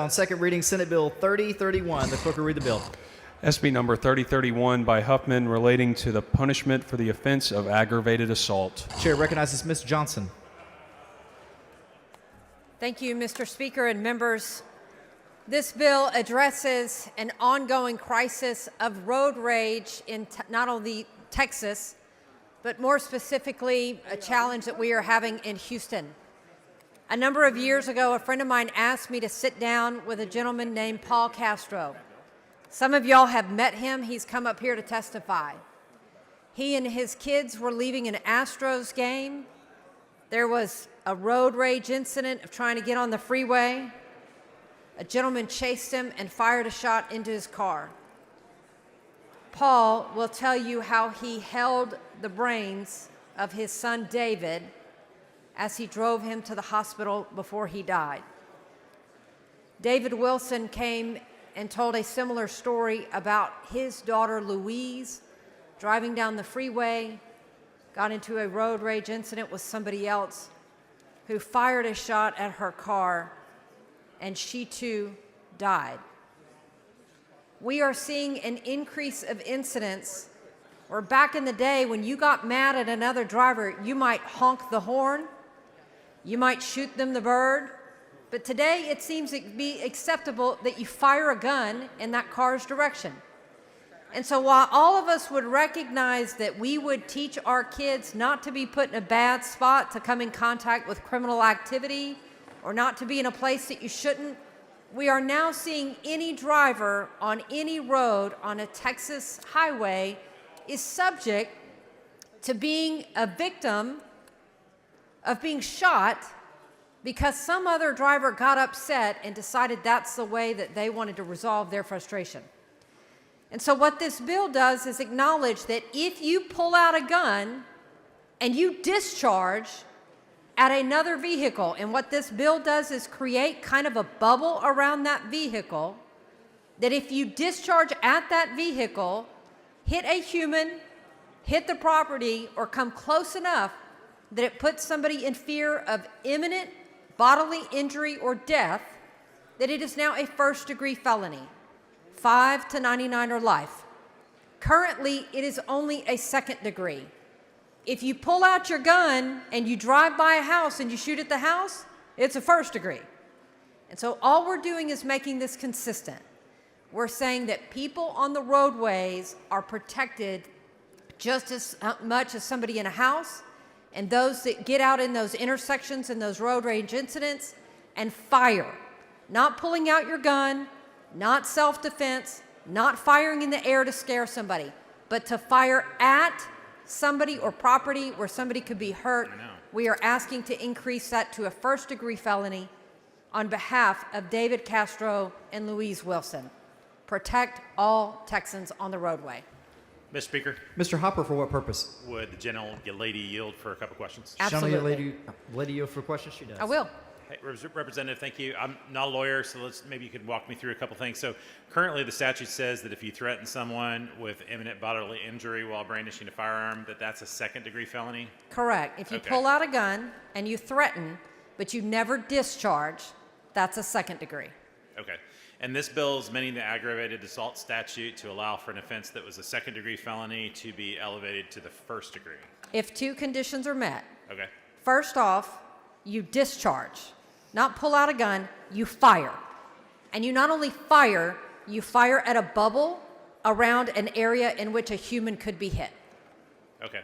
On second reading, Senate Bill 3031. The clerk will read the bill. SB number 3031 by Huffman relating to the punishment for the offense of aggravated assault. Chair recognizes Ms. Johnson. Thank you, Mr. Speaker and members. This bill addresses an ongoing crisis of road rage in not only Texas, but more specifically, a challenge that we are having in Houston. A number of years ago, a friend of mine asked me to sit down with a gentleman named Paul Castro. Some of y'all have met him. He's come up here to testify. He and his kids were leaving an Astros game. There was a road rage incident of trying to get on the freeway. A gentleman chased him and fired a shot into his car. Paul will tell you how he held the brains of his son David as he drove him to the hospital before he died. David Wilson came and told a similar story about his daughter Louise driving down the freeway, got into a road rage incident with somebody else who fired a shot at her car, and she too died. We are seeing an increase of incidents where back in the day when you got mad at another driver, you might honk the horn, you might shoot them the bird, but today it seems to be acceptable that you fire a gun in that car's direction. And so while all of us would recognize that we would teach our kids not to be put in a bad spot to come in contact with criminal activity or not to be in a place that you shouldn't, we are now seeing any driver on any road on a Texas highway is subject to being a victim of being shot because some other driver got upset and decided that's the way that they wanted to resolve their frustration. And so what this bill does is acknowledge that if you pull out a gun and you discharge at another vehicle, and what this bill does is create kind of a bubble around that vehicle, that if you discharge at that vehicle, hit a human, hit the property, or come close enough that it puts somebody in fear of imminent bodily injury or death, that it is now a first-degree felony, 5 to 99 or life. Currently, it is only a second degree. If you pull out your gun and you drive by a house and you shoot at the house, it's a first degree. And so all we're doing is making this consistent. We're saying that people on the roadways are protected just as much as somebody in a house, and those that get out in those intersections and those road rage incidents and fire. Not pulling out your gun, not self-defense, not firing in the air to scare somebody, but to fire at somebody or property where somebody could be hurt. We are asking to increase that to a first-degree felony on behalf of David Castro and Louise Wilson. Protect all Texans on the roadway. Mr. Speaker, Mr. Hopper, for what purpose? would the lady yield for a couple questions? Absolutely. Lady yield for questions? She does. I will. Hey, Representative, thank you. I'm not a lawyer, so maybe you could walk me through a couple things. So currently the statute says that if you threaten someone with imminent bodily injury while brandishing a firearm, that's a second-degree felony? Correct. If you Okay. pull out a gun and you threaten, but you never discharge, that's a second degree. Okay. And this bill is amending the aggravated assault statute to allow for an offense that was a second-degree felony to be elevated to the first degree. If two conditions are met, Okay. first off, you discharge. Not pull out a gun, you fire. And you not only fire, you fire at a bubble around an area in which a human could be hit. Okay.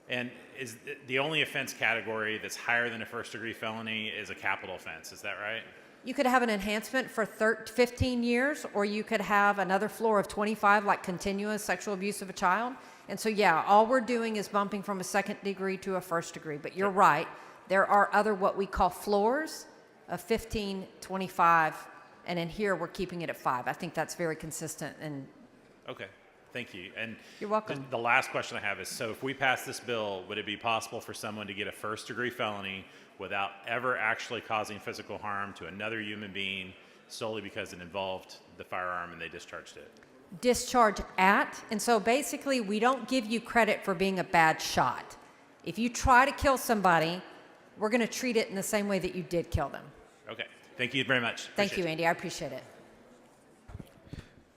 And is the only offense category that's higher than a first-degree felony is a capital offense, is that right? You could have an enhancement for 15 years, or you could have another floor of 25, like continuous sexual abuse of a child. And so, yeah, all we're doing is bumping from a second degree to a first degree. But you're right. There are other what we call floors of 15, 25, and in here we're keeping it at 5. I think that's very consistent. And Okay. Thank you. And You're welcome. The last question I have is, so if we pass this bill, would it be possible for someone to get a first-degree felony without ever actually causing physical harm to another human being solely because it involved the firearm and they discharged it? discharge at. And so basically, we don't give you credit for being a bad shot. If you try to kill somebody, we're going to treat it in the same way that you did kill them. Okay. Thank you very much. Thank Appreciate you, it. Andy. I appreciate it.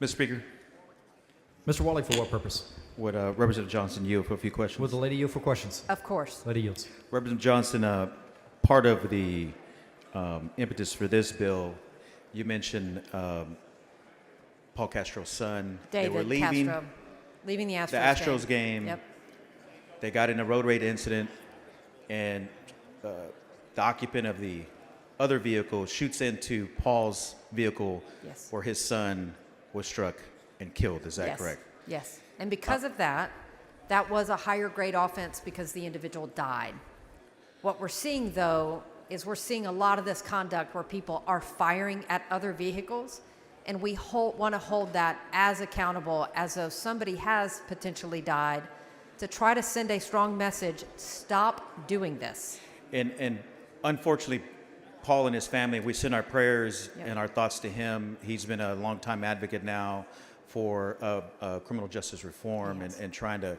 Mr. Speaker, Mr. Wally, for what purpose? would Representative Johnson yield for a few questions? Would the lady yield for questions? Of course. Lady yields. Representative Johnson, part of the impetus for this bill, you mentioned Paul Castro's son. They were David leaving Castro. Leaving the Astros the Astros game. Yep. They got in a road rage incident, and the occupant of the other vehicle shoots into Paul's vehicle Yes. where his son was struck and killed. Is that Yes. correct? Yes. And because of that, that was a higher grade offense because the individual died. What we're seeing, though, is we're seeing a lot of this conduct where people are firing at other vehicles, and we want to hold that as accountable as though somebody has potentially died, to try to send a strong message: stop doing this. And unfortunately, Paul and his family, we send our prayers Yep. and our thoughts to him. He's been a longtime advocate now for criminal justice reform Yes. and trying to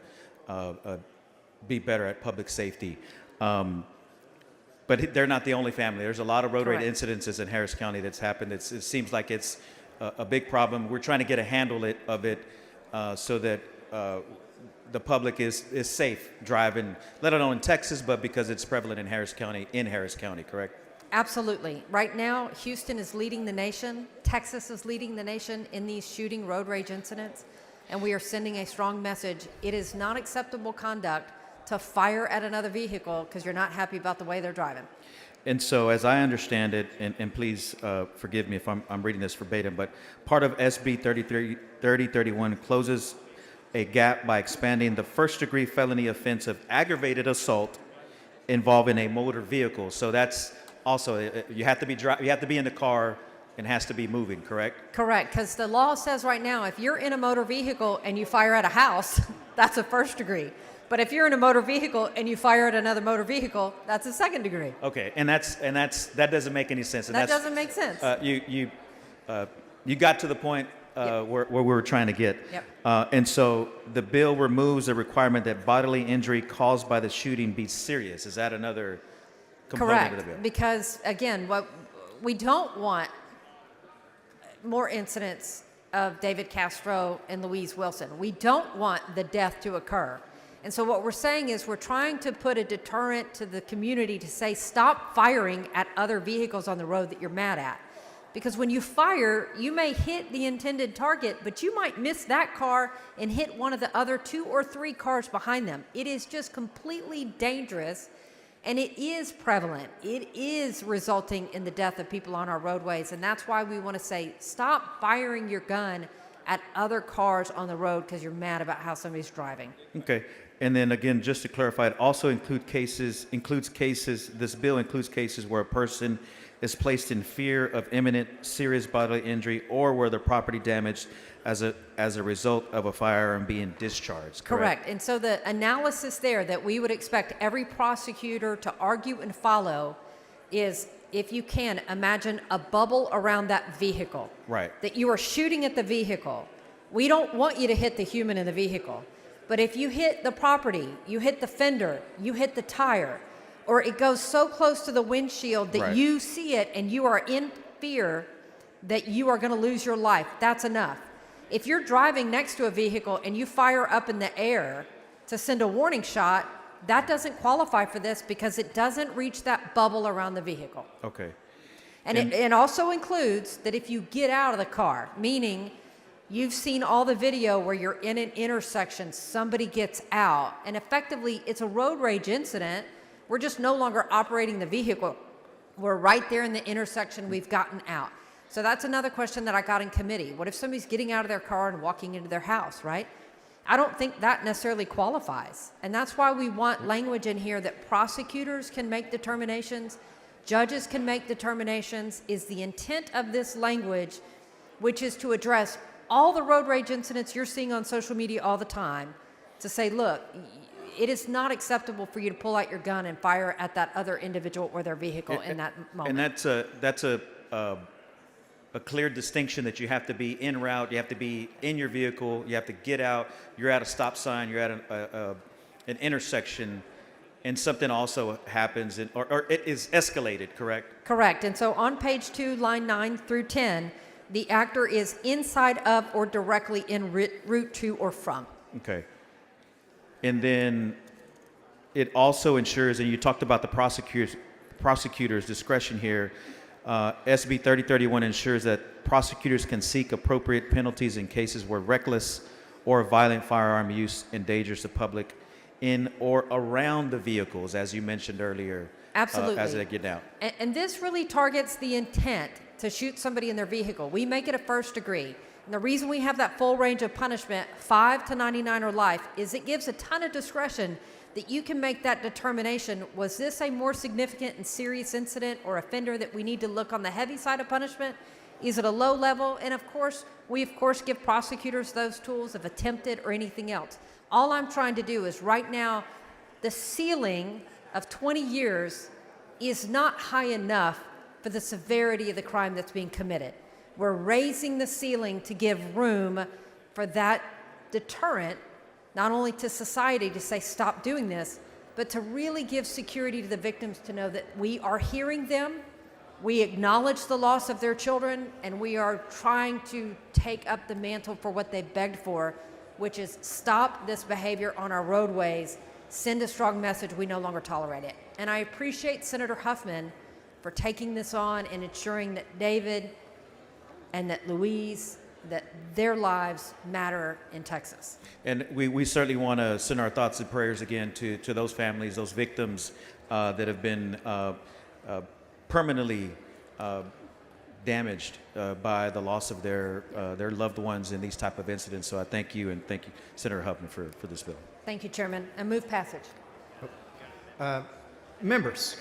be better at public safety. But they're not the only family. There's a lot of road rage Correct. incidences in Harris County that's happened. It seems like it's a big problem. We're trying to get a handle of it so that the public is safe driving, let alone in Texas, but because it's prevalent in Harris County, correct? Absolutely. Right now, Houston is leading the nation. Texas is leading the nation in these shooting road rage incidents. And we are sending a strong message. It is not acceptable conduct to fire at another vehicle because you're not happy about the way they're driving. And so, as I understand it, and please forgive me if I'm reading this verbatim, but part of SB 3031 closes a gap by expanding the first-degree felony offense of aggravated assault involving a motor vehicle. So that's also you have to be in the car and has to be moving, correct? Correct, because the law says right now, if you're in a motor vehicle and you fire at a house, that's a first degree. But if you're in a motor vehicle and you fire at another motor vehicle, that's a second degree. Okay, and that doesn't make any sense. And That that's, doesn't make sense. you got to the point where we were trying to get. Yep. And so the bill removes the requirement that bodily injury caused by the shooting be serious. Is that another component of the bill? Correct, because again, what we don't want more incidents of David Castro and Louise Wilson. We don't want the death to occur. And so what we're saying is we're trying to put a deterrent to the community to say, stop firing at other vehicles on the road that you're mad at. Because when you fire, you may hit the intended target, but you might miss that car and hit one of the other 2 or 3 cars behind them. It is just completely dangerous, and it is prevalent. It is resulting in the death of people on our roadways, and that's why we want to say, stop firing your gun at other cars on the road because you're mad about how somebody's driving. Okay. And then again, just to clarify, it also includes cases, this bill includes cases where a person is placed in fear of imminent serious bodily injury or where the property damaged as a result of a firearm being discharged, correct? And so the analysis there that we would expect every prosecutor to argue and follow is, if you can, imagine a bubble around that vehicle. Right. That you are shooting at the vehicle. We don't want you to hit the human in the vehicle. But if you hit the property, you hit the fender, you hit the tire, or it goes so close to the windshield that Right. you see it and you are in fear that you are going to lose your life, that's enough. If you're driving next to a vehicle and you fire up in the air to send a warning shot, that doesn't qualify for this because it doesn't reach that bubble around the vehicle. Okay. And it also includes that if you get out of the car, meaning you've seen all the video where you're in an intersection, somebody gets out, and effectively it's a road rage incident. We're just no longer operating the vehicle. We're right there in the intersection, we've gotten out. So that's another question that I got in committee. What if somebody's getting out of their car and walking into their house, right? I don't think that necessarily qualifies. And that's why we want language in here that prosecutors can make determinations, judges can make determinations. Is the intent of this language, which is to address all the road rage incidents you're seeing on social media all the time, to say, look, it is not acceptable for you to pull out your gun and fire at that other individual or their vehicle in that moment. And that's a clear distinction that you have to be en route, you have to be in your vehicle, you have to get out, you're at a stop sign, you're at an intersection, and something also happens, or it is escalated, correct? Correct. And so on page 2, line 9 through 10, the actor is inside of or directly en route to or from. Okay. And then it also ensures, and you talked about the prosecutor's discretion here. SB 3031 ensures that prosecutors can seek appropriate penalties in cases where reckless or violent firearm use endangers the public in or around the vehicles, as you mentioned earlier. Absolutely. As they get out. And this really targets the intent to shoot somebody in their vehicle. We make it a first degree. And the reason we have that full range of punishment, 5 to 99 or life, is it gives a ton of discretion that you can make that determination. Was this a more significant and serious incident or offender that we need to look on the heavy side of punishment? Is it a low level? And of course, we give prosecutors those tools of attempted or anything else. All I'm trying to do is right now, the ceiling of 20 years is not high enough for the severity of the crime that's being committed. We're raising the ceiling to give room for that deterrent, not only to society to say stop doing this, but to really give security to the victims to know that we are hearing them, we acknowledge the loss of their children, and we are trying to take up the mantle for what they begged for, which is stop this behavior on our roadways, send a strong message, we no longer tolerate it. And I appreciate Senator Huffman for taking this on and ensuring that David and that Louise, that their lives matter in Texas. And we certainly want to send our thoughts and prayers again to those families, those victims that have been permanently damaged by the loss of their loved ones in these type of incidents. So I thank you, and thank you, Senator Huffman, for this bill. Thank you, Chairman. And move passage. Members,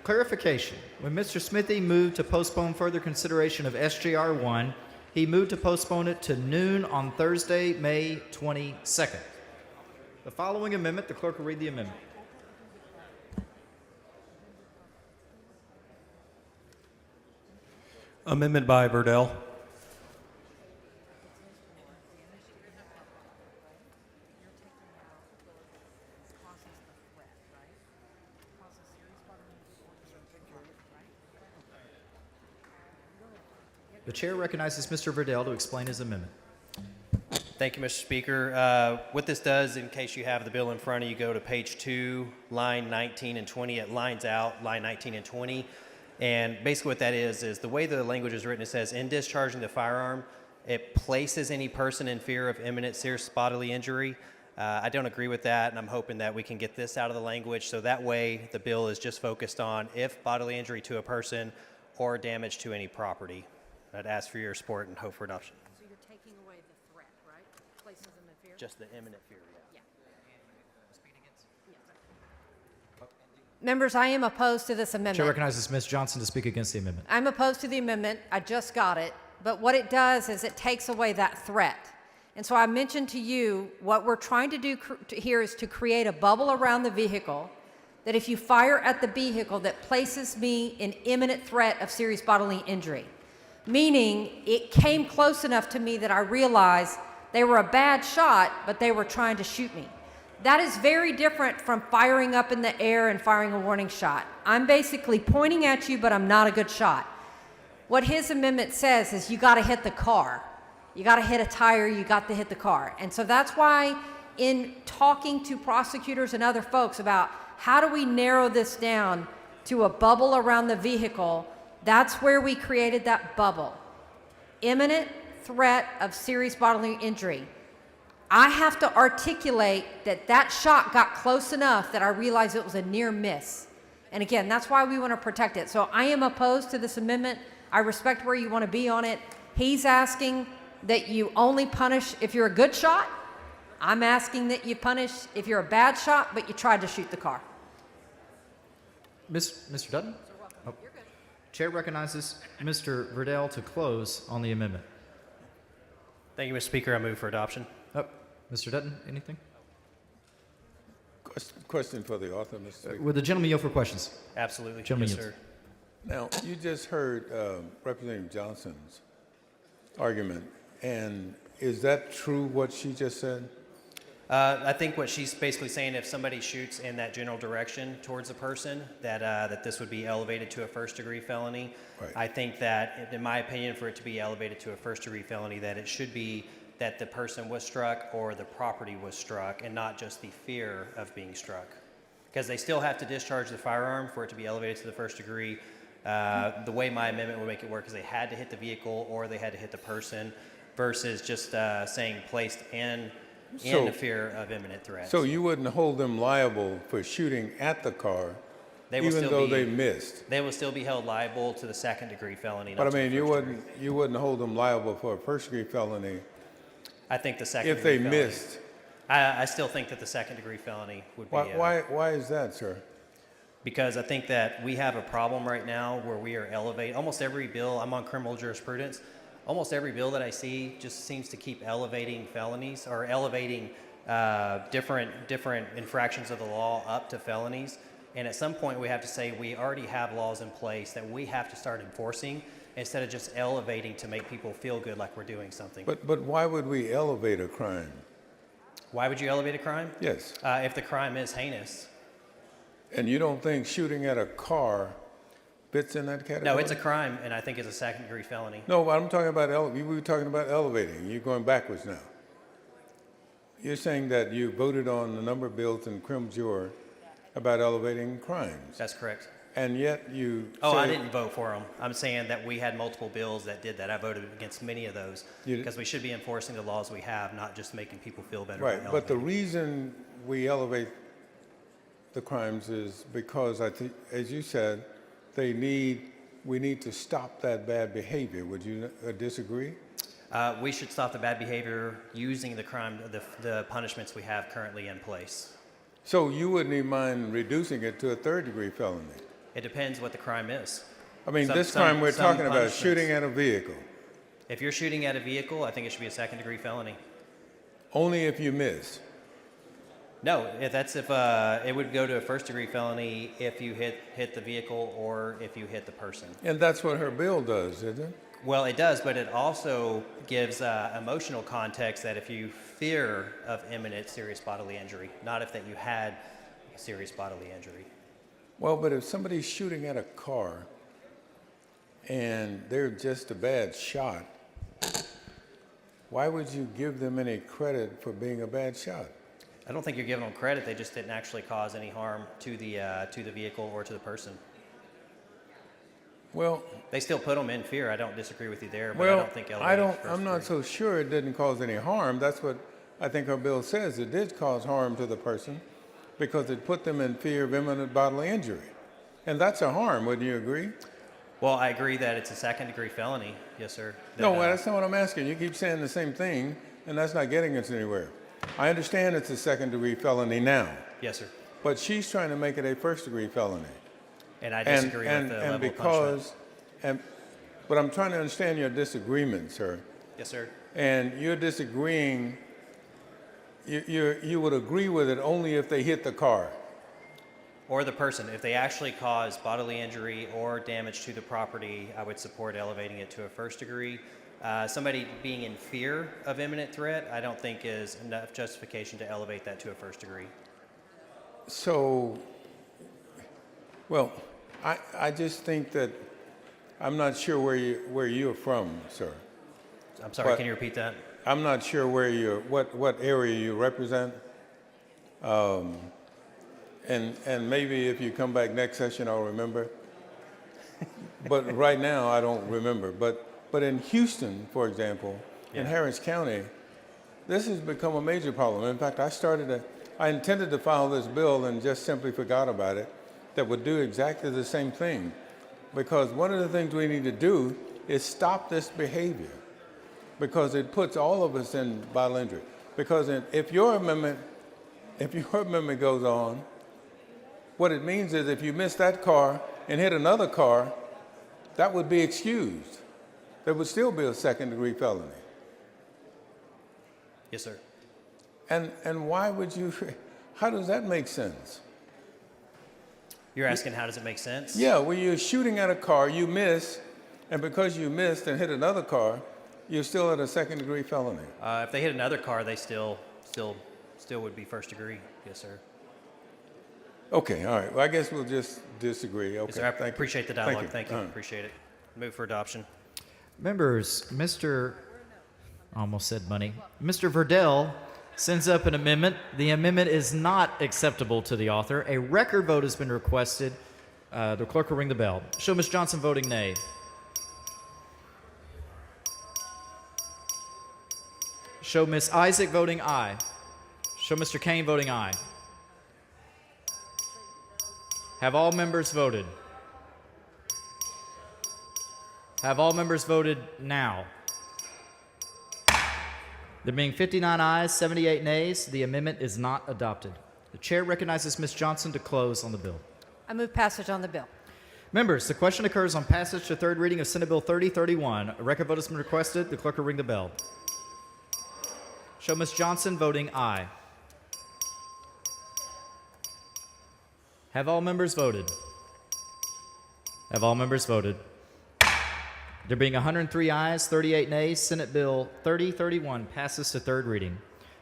clarification. When Mr. Smithy moved to postpone further consideration of SJR 1, he moved to postpone it to noon on Thursday, May 22nd. The following amendment, the clerk will read the amendment. Amendment by Verdell. The chair recognizes Mr. Verdell to explain his amendment. Thank you, Mr. Speaker. What this does, in case you have the bill in front of you, go to page 2, line 19 and 20. It lines out line 19 and 20. And basically what that is the way the language is written, it says, in discharging the firearm, it places any person in fear of imminent serious bodily injury. I don't agree with that, and I'm hoping that we can get this out of the language so that way the bill is just focused on if bodily injury to a person or damage to any property. I'd ask for your support and hope for adoption. So you're taking away the threat, right? Places them in fear? Just the imminent fear, yeah. Members, I am opposed to this amendment. Chair recognizes Ms. Johnson to speak against the amendment. I'm opposed to the amendment. I just got it. But what it does is it takes away that threat. And so I mentioned to you what we're trying to do here is to create a bubble around the vehicle that if you fire at the vehicle that places me in imminent threat of serious bodily injury, meaning it came close enough to me that I realized they were a bad shot, but they were trying to shoot me. That is very different from firing up in the air and firing a warning shot. I'm basically pointing at you, but I'm not a good shot. What his amendment says is you got to hit the car. You got to hit a tire, you got to hit the car. And so that's why in talking to prosecutors and other folks about how do we narrow this down to a bubble around the vehicle, that's where we created that bubble. Imminent threat of serious bodily injury. I have to articulate that that shot got close enough that I realized it was a near miss. And again, that's why we want to protect it. So I am opposed to this amendment. I respect where you want to be on it. He's asking that you only punish if you're a good shot. I'm asking that you punish if you're a bad shot, but you tried to shoot the car. Mr. Dutton? Oh. Chair recognizes Mr. Verdell to close on the amendment. Thank you, Mr. Speaker. I move for adoption. Oh, Mr. Dutton, anything? Question for the author, Mr. Speaker. Would the gentleman yield for questions? Absolutely. Gentleman Yes, yields. sir. Now, you just heard Representative Johnson's argument, and is that true what she just said? I think what she's basically saying, if somebody shoots in that general direction towards a person, that this would be elevated to a first-degree felony. Right. I think that, in my opinion, for it to be elevated to a first-degree felony, that it should be that the person was struck or the property was struck, and not just the fear of being struck. Because they still have to discharge the firearm for it to be elevated to the first degree. The way my amendment would make it work is they had to hit the vehicle or they had to hit the person, versus just saying placed in So- the fear of imminent threat. So you wouldn't hold them liable for shooting at the car, They will even still though be- they missed? They will still be held liable to the second-degree felony. But I not to the mean, you first degree. wouldn't hold them liable for a first-degree felony I think the if second-degree they felony. missed. I still think that the second-degree felony would be. Why is that, sir? Because I think that we have a problem right now where we are elevating almost every bill. I'm on criminal jurisprudence. Almost every bill that I see just seems to keep elevating felonies or elevating different infractions of the law up to felonies. And at some point, we have to say we already have laws in place that we have to start enforcing instead of just elevating to make people feel good like we're doing something. But why would we elevate a crime? Why would you elevate a crime? Yes. If the crime is heinous. And you don't think shooting at a car fits in that category? No, it's a crime, and I think it's a second-degree felony. No, but I'm talking about, we were talking about elevating. You're going backwards now. You're saying that you voted on a number of bills in crim jur about elevating crimes. That's correct. And yet you Oh, I say- didn't vote for them. I'm saying that we had multiple bills that did that. I voted against many of those You did- because we should be enforcing the laws we have, not just making people feel better. Right, about but the elevating. reason we elevate the crimes is because I think, as you said, we need to stop that bad behavior. Would you disagree? We should stop the bad behavior using the punishments we have currently in place. So you wouldn't even mind reducing it to a third-degree felony? It depends what the crime is. I mean, Some- this some- crime we're some talking about punishments. shooting at a vehicle, If you're shooting at a vehicle, I think it should be a second-degree felony. only if you miss. No, if it would go to a first-degree felony if you hit the vehicle or if you hit the person. And that's what her bill does, isn't it? Well, it does, but it also gives emotional context that if you fear of imminent serious bodily injury, not if that you had serious bodily injury. Well, but if somebody's shooting at a car and they're just a bad shot, why would you give them any credit for being a bad shot? I don't think you're giving them credit. They just didn't actually cause any harm to the vehicle or to the person. Well, They still put them in fear. I don't disagree with you there, but I don't think elevating to first I'm not degree. so sure it didn't cause any harm. That's what I think our bill says. It did cause harm to the person because it put them in fear of imminent bodily injury. And that's a harm, wouldn't you agree? Well, I agree that it's a second-degree felony. Yes, sir. No, That, well, that's not what I'm asking. You keep saying the same thing, and that's not getting us anywhere. I understand it's a second-degree felony now, yes, sir. but she's trying to make it a first-degree felony. And I disagree with the level of punishment. But I'm trying to understand your disagreement, sir. Yes, sir. And you're disagreeing, you would agree with it only if they hit the car. Or the person. If they actually cause bodily injury or damage to the property, I would support elevating it to a first degree. Somebody being in fear of imminent threat, I don't think is enough justification to elevate that to a first degree. So, well, I just think that, I'm not sure where you're from, sir. I'm sorry, But- can you repeat that? I'm not sure what area you represent. And maybe if you come back next session, I'll remember. But right now, I don't remember. But in Houston, for example, in Yeah. Harris County, this has become a major problem. In fact, I intended to file this bill and just simply forgot about it that would do exactly the same thing. Because one of the things we need to do is stop this behavior because it puts all of us in bodily injury. Because if your amendment goes on, what it means is if you miss that car and hit another car, that would be excused. There would still be a second-degree felony. Yes, sir. And why would you? How does that make sense? You're asking how does it make sense? Yeah, when you're shooting at a car, you miss, and because you missed and hit another car, you're still at a second-degree felony. If they hit another car, they still still would be first degree. Yes, sir. Okay, all right. Well, I guess we'll just disagree. Okay, Yes, sir. I thank you. appreciate the dialogue. Thank you. Uh-huh. Appreciate it. Move for adoption. Members, Mr. almost said money. Mr. Verdell sends up an amendment. The amendment is not acceptable to the author. A record vote has been requested. The clerk will ring the bell. Show Ms. Johnson voting nay. Show Ms. Isaac voting aye. Show Mr. Kane voting aye. Have all members voted? Have all members voted now? There being 59 ayes, 78 nays, the amendment is not adopted. The chair recognizes Ms. Johnson to close on the bill. I move passage on the bill. Members, the question occurs on passage to third reading of Senate Bill 3031. A record vote has been requested. The clerk will ring the bell. Show Ms. Johnson voting aye. Have all members voted? Have all members voted? There being 103 ayes, 38 nays, Senate Bill 3031 passes to third reading.